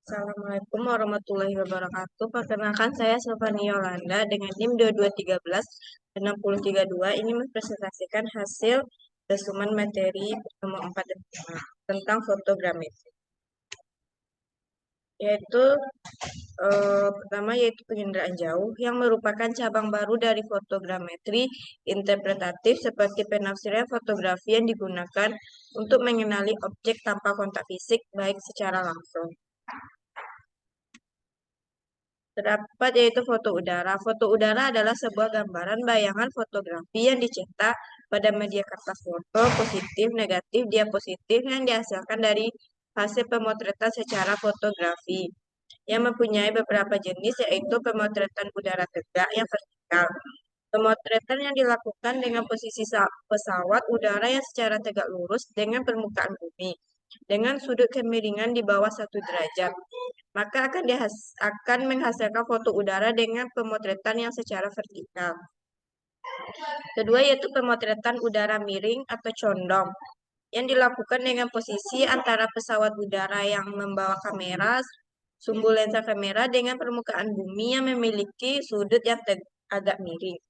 Assalamualaikum warahmatullahi wabarakatuh. Perkenalkan saya Silvani Yolanda dengan NIM 2213-6032 ini mempresentasikan hasil resumen materi pertemuan 4 dan 5 tentang fotogrametri. Yaitu pertama yaitu penginderaan jauh yang merupakan cabang baru dari fotogrametri interpretatif seperti penafsiran fotografi yang digunakan untuk mengenali objek tanpa kontak fisik baik secara langsung. Terdapat yaitu foto udara. Foto udara adalah sebuah gambaran bayangan fotografi yang dicetak pada media kertas foto, positif, negatif, diapositif yang dihasilkan dari hasil pemotretan secara fotografi yang mempunyai beberapa jenis yaitu pemotretan udara tegak yang vertikal. Pemotretan yang dilakukan dengan posisi pesawat udara yang secara tegak lurus dengan permukaan bumi dengan sudut kemiringan di bawah 1 derajat, maka akan menghasilkan foto udara dengan pemotretan yang secara vertikal. Kedua yaitu pemotretan udara miring atau condong yang dilakukan dengan posisi antara pesawat udara yang membawa kamera, sumbu lensa kamera dengan permukaan bumi yang memiliki sudut yang agak miring.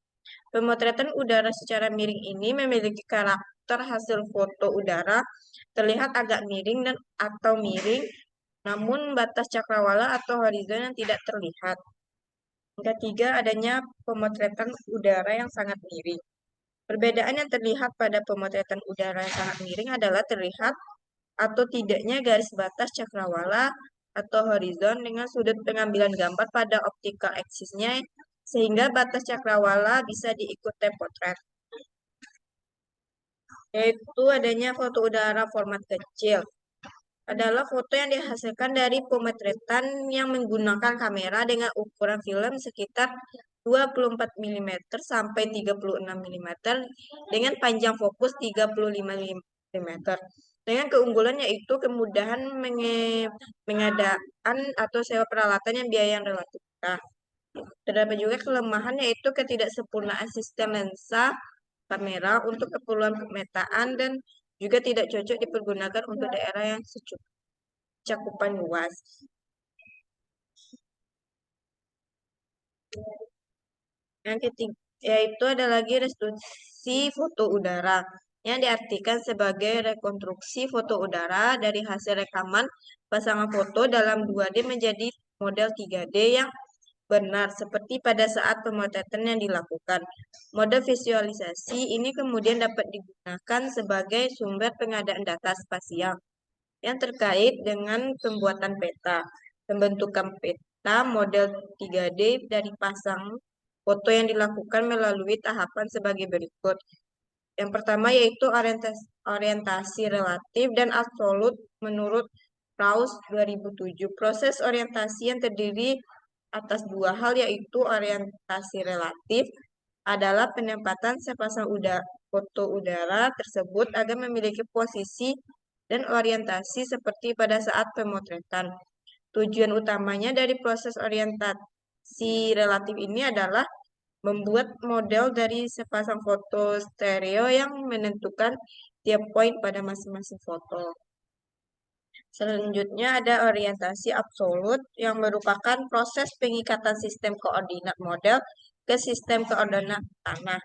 Pemotretan udara secara miring ini memiliki karakter hasil foto udara terlihat agak miring dan atau miring, namun batas cakrawala atau horizon yang tidak terlihat. Yang ketiga, adanya pemotretan udara yang sangat miring. Perbedaan yang terlihat pada pemotretan udara yang sangat miring adalah terlihat atau tidaknya garis batas cakrawala atau horizon dengan sudut pengambilan gambar pada optical axis-nya sehingga batas cakrawala bisa diikut potret. Yaitu adanya foto udara format kecil. Adalah foto yang dihasilkan dari pemotretan yang menggunakan kamera dengan ukuran film sekitar 24 mm sampai 36 mm dengan panjang fokus 35 mm. Dengan keunggulan yaitu kemudahan mengadaan atau sewa peralatan yang biaya yang relatif murah. Terdapat juga kelemahan yaitu ketidaksempurnaan sistem lensa kamera untuk keperluan pemetaan dan juga tidak cocok dipergunakan untuk daerah yang cakupan luas. Yang ketiga yaitu ada lagi restitusi foto udara yang diartikan sebagai rekonstruksi foto udara dari hasil rekaman pasangan foto dalam 2D menjadi model 3D yang benar seperti pada saat pemotretan yang dilakukan. Mode visualisasi ini kemudian dapat digunakan sebagai sumber pengadaan data spasial yang terkait dengan pembuatan peta. Pembentukan peta model 3D dari pasang foto yang dilakukan melalui tahapan sebagai berikut. Yang pertama yaitu orientasi relatif dan absolut menurut Krauss 2007. Proses orientasi yang terdiri atas dua hal yaitu orientasi relatif adalah penempatan sepasang foto udara tersebut agar memiliki posisi dan orientasi seperti pada saat pemotretan. Tujuan utamanya dari proses orientasi relatif ini adalah membuat model dari sepasang foto stereo yang menentukan tiap poin pada masing-masing foto. Selanjutnya ada orientasi absolut yang merupakan proses pengikatan sistem koordinat model ke sistem koordinat tanah.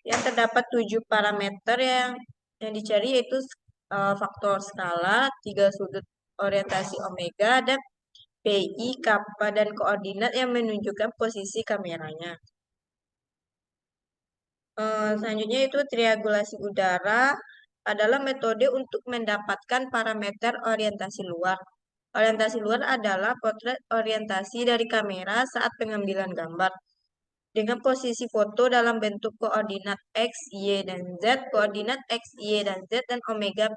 Yang terdapat 7 parameter yang dicari yaitu faktor skala, 3 sudut orientasi omega, dan PI, kappa, dan koordinat yang menunjukkan posisi kameranya. Selanjutnya itu triangulasi udara adalah metode untuk mendapatkan parameter orientasi luar. Orientasi luar adalah potret orientasi dari kamera saat pengambilan gambar. Dengan posisi foto dalam bentuk koordinat X, Y, dan Z, koordinat X, Y, dan Z, dan omega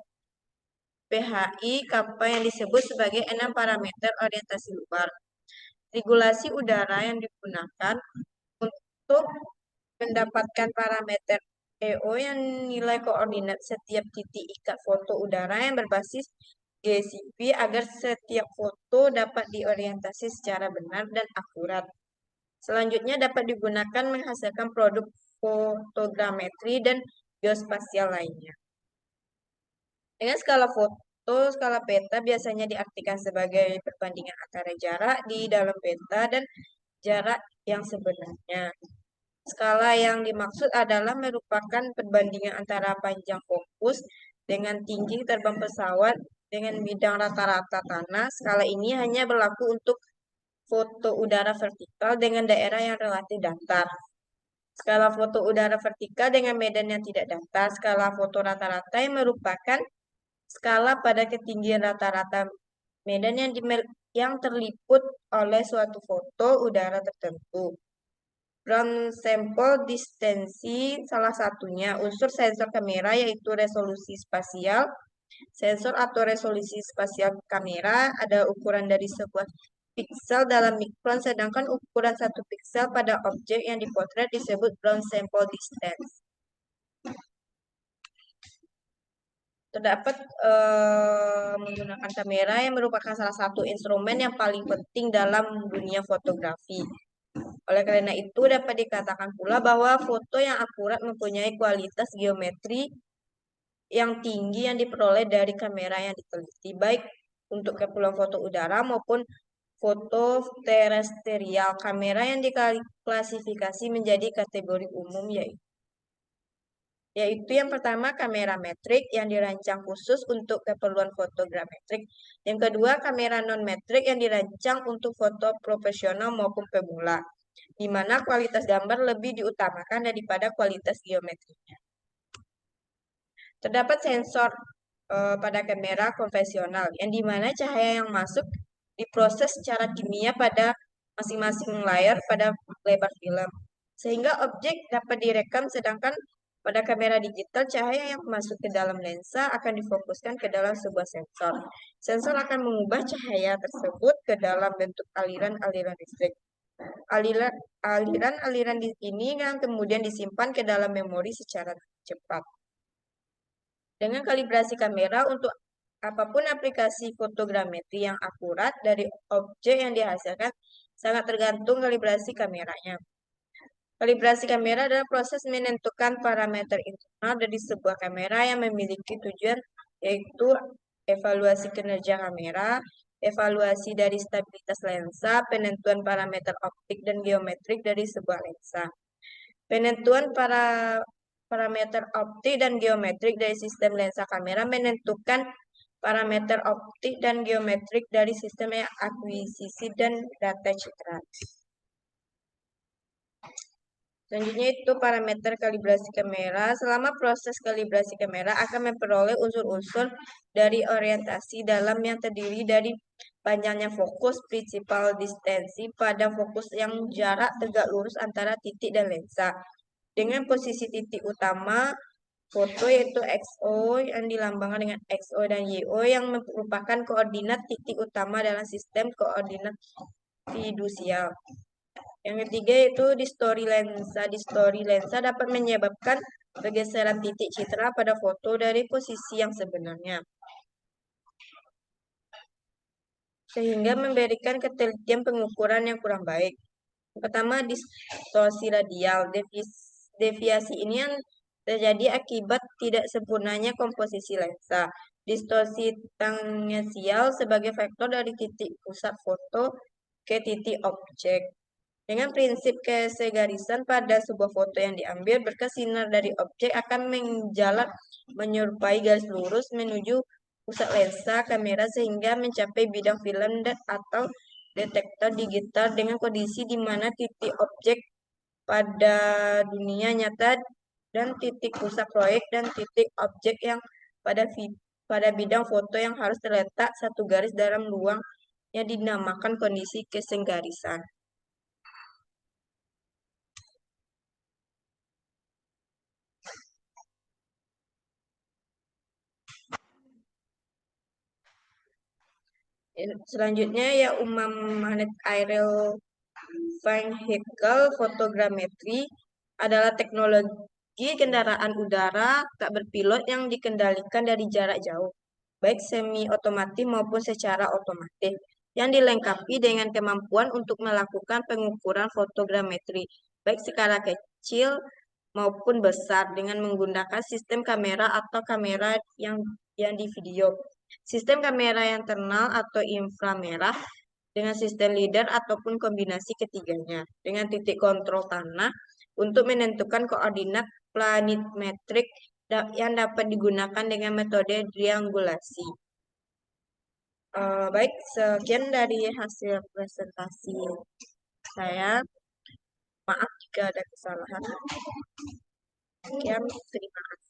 PHI, kappa yang disebut sebagai 6 parameter orientasi luar. Regulasi udara yang digunakan untuk mendapatkan parameter EO yang nilai koordinat setiap titik ikat foto udara yang berbasis GCP agar setiap foto dapat diorientasi secara benar dan akurat. Selanjutnya dapat digunakan menghasilkan produk fotogrametri dan geospasial lainnya. Dengan skala foto foto skala peta biasanya diartikan sebagai perbandingan antara jarak di dalam peta dan jarak yang sebenarnya. Skala yang dimaksud adalah merupakan perbandingan antara panjang fokus dengan tinggi terbang pesawat dengan bidang rata-rata tanah. Skala ini hanya berlaku untuk foto udara vertikal dengan daerah yang relatif datar. Skala foto udara vertikal dengan medan yang tidak datar. Skala foto rata-rata yang merupakan skala pada ketinggian rata-rata medan yang terliput oleh suatu foto udara tertentu. Ground sample distensi salah satunya unsur sensor kamera yaitu resolusi spasial. Sensor atau resolusi spasial kamera ada ukuran dari sebuah piksel dalam mikron, sedangkan ukuran satu piksel pada objek yang dipotret disebut ground sample distance. Terdapat menggunakan kamera yang merupakan salah satu instrumen yang paling penting dalam dunia fotografi. Oleh karena itu, dapat dikatakan pula bahwa foto yang akurat mempunyai kualitas geometri yang tinggi yang diperoleh dari kamera yang diteliti, baik untuk keperluan foto udara maupun foto terestrial. Kamera yang diklasifikasi menjadi kategori umum yaitu yang pertama kamera metrik yang dirancang khusus untuk keperluan fotogrametrik. Yang kedua kamera non-metrik yang dirancang untuk foto profesional maupun pemula, di mana kualitas gambar lebih diutamakan daripada kualitas geometrinya. Terdapat sensor pada kamera konvensional, yang dimana cahaya yang masuk diproses secara kimia pada masing-masing layar pada lebar film, sehingga objek dapat direkam, sedangkan pada kamera digital, cahaya yang masuk ke dalam lensa akan difokuskan ke dalam sebuah sensor. Sensor akan mengubah cahaya tersebut ke dalam bentuk aliran-aliran listrik. Aliran-aliran ini yang kemudian disimpan ke dalam memori secara cepat. Dengan kalibrasi kamera untuk apapun aplikasi fotogrametri yang akurat dari objek yang dihasilkan sangat tergantung kalibrasi kameranya. Kalibrasi kamera adalah proses menentukan parameter internal dari sebuah kamera yang memiliki tujuan yaitu evaluasi kinerja kamera, evaluasi dari stabilitas lensa, penentuan parameter optik dan geometrik dari sebuah lensa. Penentuan parameter optik dan geometrik dari sistem lensa kamera menentukan parameter optik dan geometrik dari sistem akuisisi dan data citra. Selanjutnya itu parameter kalibrasi kamera. Selama proses kalibrasi kamera akan memperoleh unsur-unsur dari orientasi dalam yang terdiri dari panjangnya fokus, principal distensi pada fokus yang jarak tegak lurus antara titik dan lensa. Dengan posisi titik utama foto yaitu XO yang dilambangkan dengan XO dan YO yang merupakan koordinat titik utama dalam sistem koordinat fidusial. Yang ketiga yaitu distori lensa. Distori lensa dapat menyebabkan pergeseran titik citra pada foto dari posisi yang sebenarnya, sehingga memberikan ketelitian pengukuran yang kurang baik. Yang pertama, distorsi radial. Deviasi ini yang terjadi akibat tidak sempurnanya komposisi lensa. Distorsi tangensial sebagai faktor dari titik pusat foto ke titik objek. Dengan prinsip kesegarisan pada sebuah foto yang diambil, berkas sinar dari objek akan menjalar menyerupai garis lurus menuju pusat lensa kamera sehingga mencapai bidang film atau detektor digital dengan kondisi di mana titik objek pada dunia nyata dan titik pusat proyek dan titik objek yang pada bidang foto yang harus terletak satu garis dalam ruang yang dinamakan kondisi kesegarisan. Selanjutnya ya umam magnet aerial vehicle fotogrametri adalah teknologi kendaraan udara tak berpilot yang dikendalikan dari jarak jauh, baik semi otomatis maupun secara otomatis, yang dilengkapi dengan kemampuan untuk melakukan pengukuran fotogrametri, baik skala kecil maupun besar dengan menggunakan sistem kamera atau kamera yang di video. sistem kamera yang ternal atau inframerah dengan sistem LiDAR ataupun kombinasi ketiganya dengan titik kontrol tanah untuk menentukan koordinat planimetrik yang dapat digunakan dengan metode triangulasi. Baik, sekian dari hasil presentasi saya. Maaf jika ada kesalahan. Sekian, terima kasih.